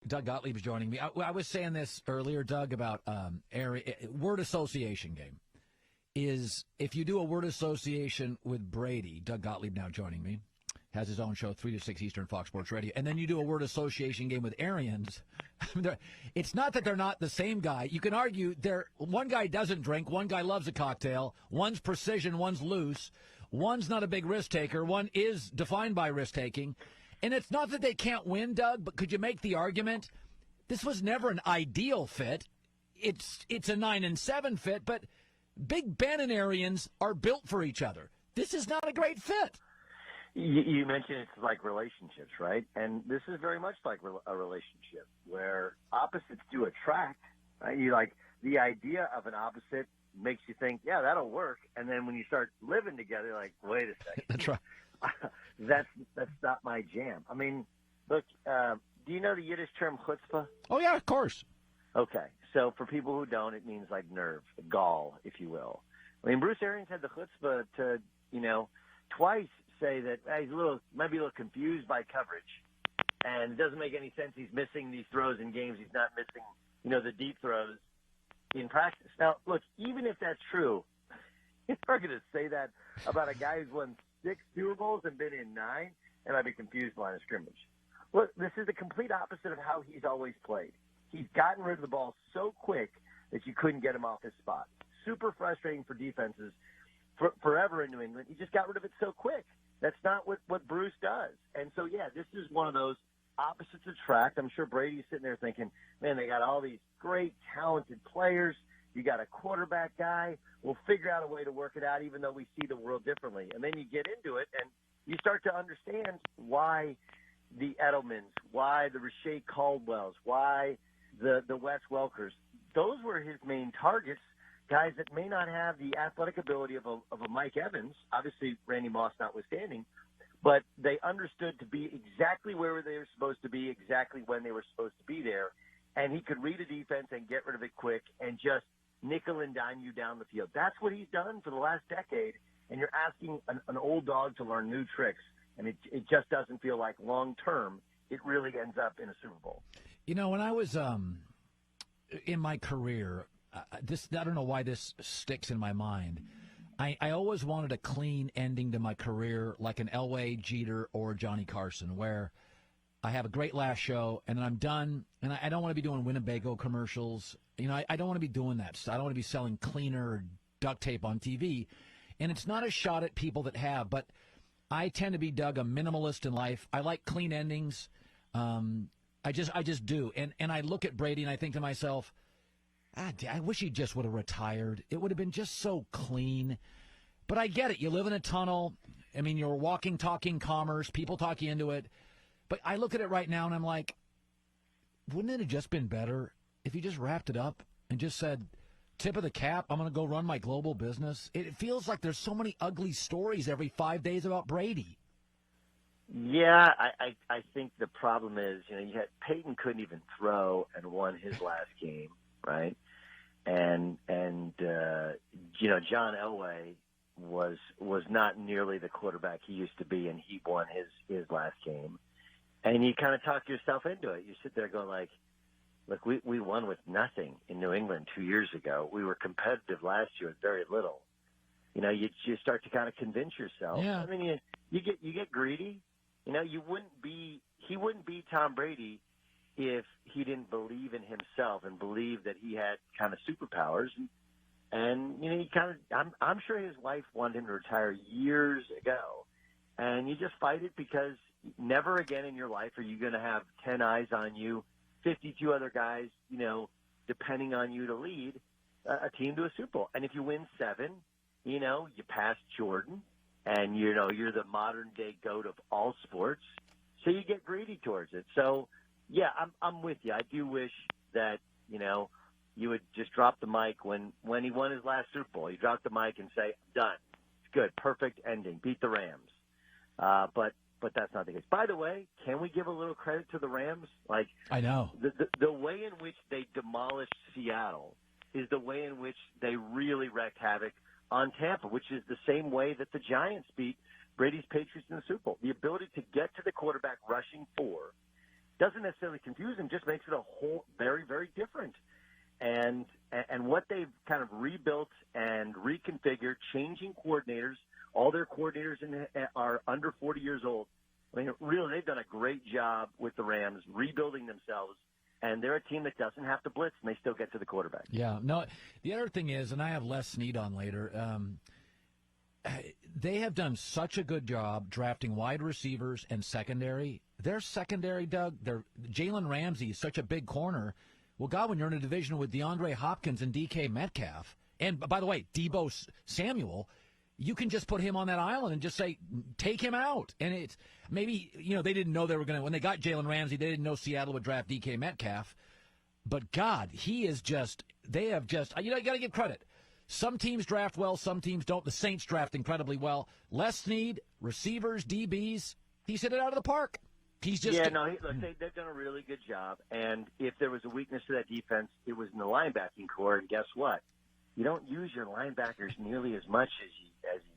Doug Gottlieb is joining me. I was saying this earlier, Doug, about word association game. Is if you do a word association with Brady, Doug Gottlieb now joining me, has his own show, 3 to 6 Eastern, Fox Sports Radio, and then you do a word association game with Arians, it's not that they're not the same guy. You can argue one guy doesn't drink, one guy loves a cocktail, one's precision, one's loose, one's not a big risk taker, one is defined by risk taking. And it's not that they can't win, Doug, but could you make the argument this was never an ideal fit? It's a 9-7 fit, but Big Ben and Arians are built for each other. This is not a great fit. You mentioned it's like relationships, right? And this is very much like a relationship where opposites do attract. Right? You like the idea of an opposite makes you think, yeah, that'll work. And then when you start living together, you're like, wait a second. That's right. That's not my jam. I mean, look, do you know the Yiddish term chutzpah? Oh, yeah, of course. Okay. So for people who don't, it means like nerve, gall, if you will. I mean, Bruce Arians had the chutzpah to, twice say that he's might be a little confused by coverage. And it doesn't make any sense. He's missing these throws in games. He's not missing, the deep throws in practice. Now, look, even if that's true, you're not going to say that about a guy who's won 6 Super Bowls and been in 9, and I'd be confused line of scrimmage. Look, this is the complete opposite of how he's always played. He's gotten rid of the ball so quick that you couldn't get him off his spot. Super frustrating for defenses forever in New England. He just got rid of it so quick. That's not what Bruce does. And so, yeah, this is one of those opposites attract. I'm sure Brady's sitting there thinking, man, they got all these great, talented players. You got a quarterback guy. We'll figure out a way to work it out, even though we see the world differently. And then you get into it, and you start to understand why the Edelmans, why the Rashae Caldwells, why the Wes Welkers. Those were his main targets, guys that may not have the athletic ability of a Mike Evans, obviously Randy Moss notwithstanding, but they understood to be exactly where they were supposed to be, exactly when they were supposed to be there. And he could read a defense and get rid of it quick and just nickel and dime you down the field. That's what he's done for the last decade, and you're asking an old dog to learn new tricks, and it just doesn't feel like long-term it really ends up in a Super Bowl. When I was in my career, I don't know why this sticks in my mind. I always wanted a clean ending to my career like an Elway, Jeter, or Johnny Carson, where I have a great last show, and then I'm done, and I don't want to be doing Winnebago commercials. I don't want to be doing that. I don't want to be selling cleaner or duct tape on TV. And it's not a shot at people that have, but I tend to be, Doug, a minimalist in life. I like clean endings. I just do. And I look at Brady, and I think to myself, I wish he just would have retired. It would have been just so clean. But I get it. You live in a tunnel. I mean, you're walking, talking commerce. People talk you into it. But I look at it right now, and I'm like, wouldn't it have just been better if he just wrapped it up and just said, tip of the cap, I'm going to go run my global business? It feels like there's so many ugly stories every 5 days about Brady. Yeah, I think the problem is, Peyton couldn't even throw and won his last game, right? And John Elway was not nearly the quarterback he used to be, and he won his last game. And you kind of talk yourself into it. You sit there going like, look, we won with nothing in New England 2 years ago. We were competitive last year with very little. You start to kind of convince yourself. Yeah. I mean, you get greedy. He wouldn't be Tom Brady if he didn't believe in himself and believe that he had kind of superpowers. And I'm sure his wife wanted him to retire years ago. And you just fight it because never again in your life are you going to have 10 eyes on you, 52 other guys, depending on you to lead a team to a Super Bowl. And if you win 7, you pass Jordan, and you're the modern day GOAT of all sports. So you get greedy towards it. So yeah, I'm with you. I do wish that, you would just drop the mic when he won his last Super Bowl. You drop the mic and say, done. It's good. Perfect ending. Beat the Rams. But that's not the case. By the way, can we give a little credit to the Rams? Like, I know. The way in which they demolished Seattle is the way in which they really wreaked havoc on Tampa, which is the same way that the Giants beat Brady's Patriots in the Super Bowl. The ability to get to the quarterback rushing 4 doesn't necessarily confuse them, just makes it a whole very, very different. And what they've kind of rebuilt and reconfigured, changing coordinators, all their coordinators are under 40 years old. I mean, really, they've done a great job with the Rams rebuilding themselves, and they're a team that doesn't have to blitz, and they still get to the quarterback. Yeah. No, the other thing is, and I have Les Snead on later, they have done such a good job drafting wide receivers and secondary. Their secondary, Doug, Jalen Ramsey is such a big corner. Well, God, when you're in a division with DeAndre Hopkins and DK Metcalf, and by the way, Deebo Samuel, you can just put him on that island and just say, take him out. And it's maybe, they didn't know they were going to, when they got Jalen Ramsey, they didn't know Seattle would draft DK Metcalf. But God, they have just, you got to give credit. Some teams draft well, some teams don't. The Saints draft incredibly well. Les Snead, receivers, DBs, he's hit it out of the park. He's just they've done a really good job. And if there was a weakness to that defense, it was in the linebacking core. And guess what? You don't use your linebackers nearly as much as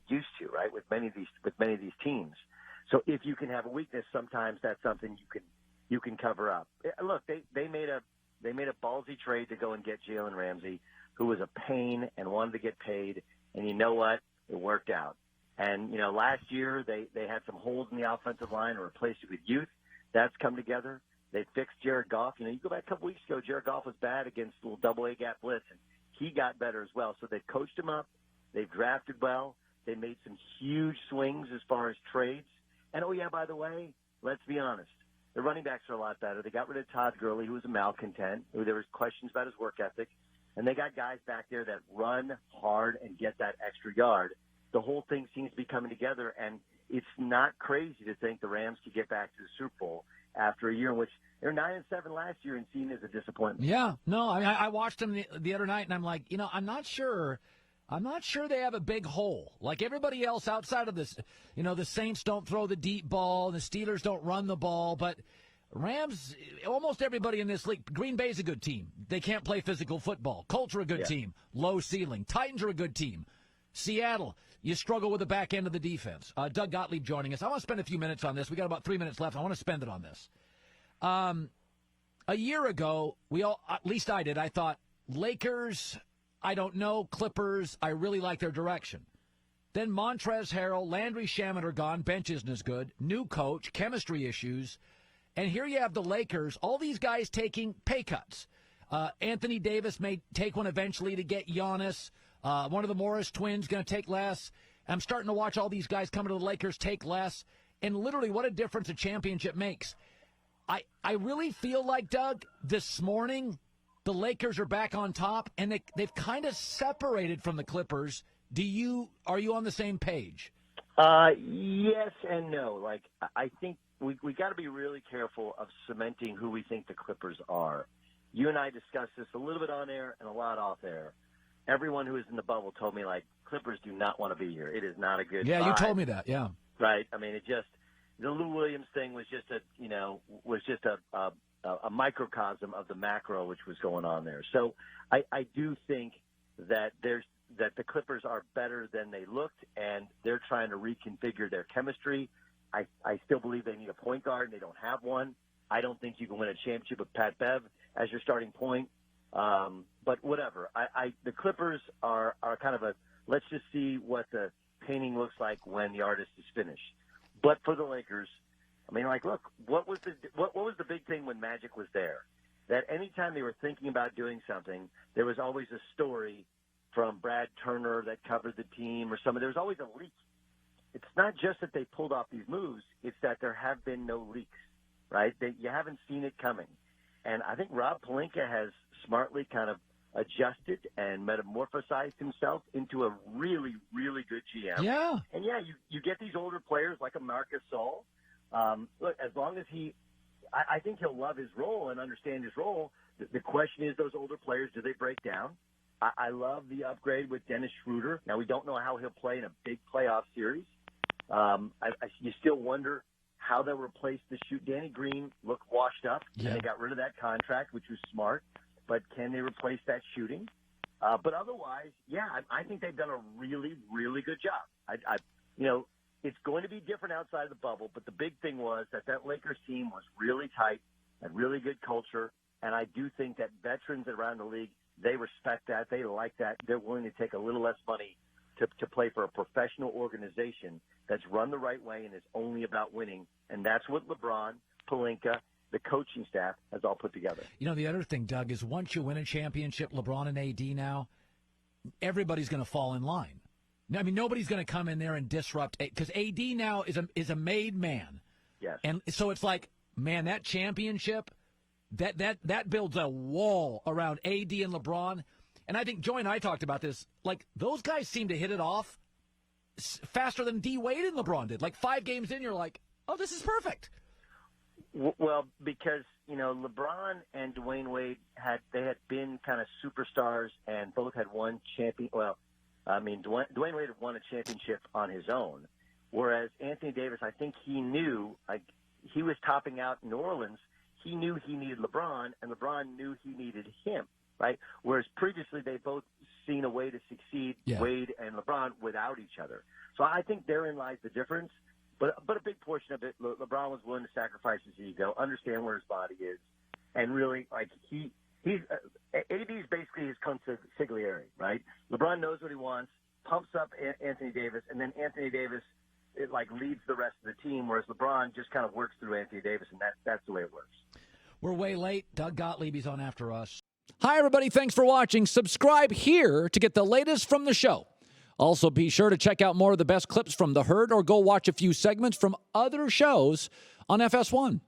you used to, right? With many of these teams. So if you can have a weakness, sometimes that's something you can cover up. Look, they made a ballsy trade to go and get Jalen Ramsey, who was a pain and wanted to get paid. And you know what? It worked out. And, last year they had some holes in the offensive line and replaced it with youth. That's come together. They fixed Jared Goff. You go back a couple weeks ago, Jared Goff was bad against little double-A gap blitz, and he got better as well. So they've coached him up. They've drafted well. They made some huge swings as far as trades. And, by the way, let's be honest. The running backs are a lot better. They got rid of Todd Gurley, who was a malcontent, who there was questions about his work ethic. And they got guys back there that run hard and get that extra yard. The whole thing seems to be coming together, and it's not crazy to think the Rams could get back to the Super Bowl after a year in which they're 9-7 last year and seen as a disappointment. Yeah, no, I watched them the other night, and I'm like, I'm not sure they have a big hole. Like everybody else outside of this, the Saints don't throw the deep ball, the Steelers don't run the ball, but Rams, almost everybody in this league, Green Bay's a good team. They can't play physical football. Colts are a good team, low ceiling. Titans are a good team. Seattle, you struggle with the back end of the defense. Doug Gottlieb joining us. I want to spend a few minutes on this. We got about 3 minutes left. I want to spend it on this. A year ago, at least I did, I thought, Lakers, I don't know, Clippers, I really like their direction. Then Montrezl Harrell, Landry Shamet are gone, bench isn't as good, new coach, chemistry issues, and here you have the Lakers, all these guys taking pay cuts. Anthony Davis may take one eventually to get Giannis. One of the Morris twins going to take less. I'm starting to watch all these guys coming to the Lakers take less. And literally what a difference a championship makes. I really feel like, Doug, this morning the Lakers are back on top, and they've kind of separated from the Clippers. Are you on the same page? Yes and no. Like, I think we got to be really careful of cementing who we think the Clippers are. You and I discussed this a little bit on air and a lot off air. Everyone who was in the bubble told me, like, Clippers do not want to be here. It is not a good vibe. You told me that, yeah. Right. I mean, the Lou Williams thing was just a microcosm of the macro which was going on there. So I do think that the Clippers are better than they looked, and they're trying to reconfigure their chemistry. I still believe they need a point guard, and they don't have one. I don't think you can win a championship with Pat Bev as your starting point. But whatever. The Clippers are kind of let's just see what the painting looks like when the artist is finished. But for the Lakers, I mean, like, look, what was the big thing when Magic was there? That anytime they were thinking about doing something, there was always a story from Brad Turner that covered the team or there was always a leak. It's not just that they pulled off these moves, it's that there have been no leaks, right? You haven't seen it coming. And I think Rob Pelinka has smartly kind of adjusted and metamorphosized himself into a really, really good GM. Yeah. And, you get these older players like a Marc Gasol. Look, as long as I think he'll love his role and understand his role. The question is, those older players, do they break down? I love the upgrade with Dennis Schroeder. Now, we don't know how he'll play in a big playoff series. You still wonder how they'll replace the shoot. Danny Green looked washed up, and they got rid of that contract, which was smart. But can they replace that shooting? But otherwise, I think they've done a really, really good job. It's going to be different outside of the bubble, but the big thing was that Lakers team was really tight. a really good culture, and I do think that veterans around the league, they respect that. They like that. They're willing to take a little less money to play for a professional organization that's run the right way and is only about winning. And that's what LeBron, Pelinka, the coaching staff has all put together. You know, the other thing, Doug, is once you win a championship, LeBron and AD now, everybody's going to fall in line. I mean, nobody's going to come in there and disrupt, because AD now is a made man. Yes. And so it's like, man, that championship, that builds a wall around AD and LeBron. And I think Joey and I talked about this. Like, those guys seem to hit it off faster than D. Wade and LeBron did. Like, 5 games in, you're like, oh, this is perfect. Well, because, you know, LeBron and Dwayne Wade had been kind of superstars, and both had won champion. Well, I mean, Dwayne Wade had won a championship on his own, whereas Anthony Davis, I think he knew, like, he was topping out in New Orleans. He knew he needed LeBron, and LeBron knew he needed him, right? Whereas previously they both seen a way to succeed, Wade and LeBron, without each other. So I think therein lies the difference. But a big portion of it, LeBron was willing to sacrifice his ego, understand where his body is, and really, like, AD is basically his consigliere, right? LeBron knows what he wants, pumps up Anthony Davis, and then Anthony Davis, leads the rest of the team, whereas LeBron just kind of works through Anthony Davis, and that's the way it works. We're way late. Doug Gottlieb is on after us. Hi, everybody. Thanks for watching. Subscribe here to get the latest from the show. Also, be sure to check out more of the best clips from The Herd, or go watch a few segments from other shows on FS1.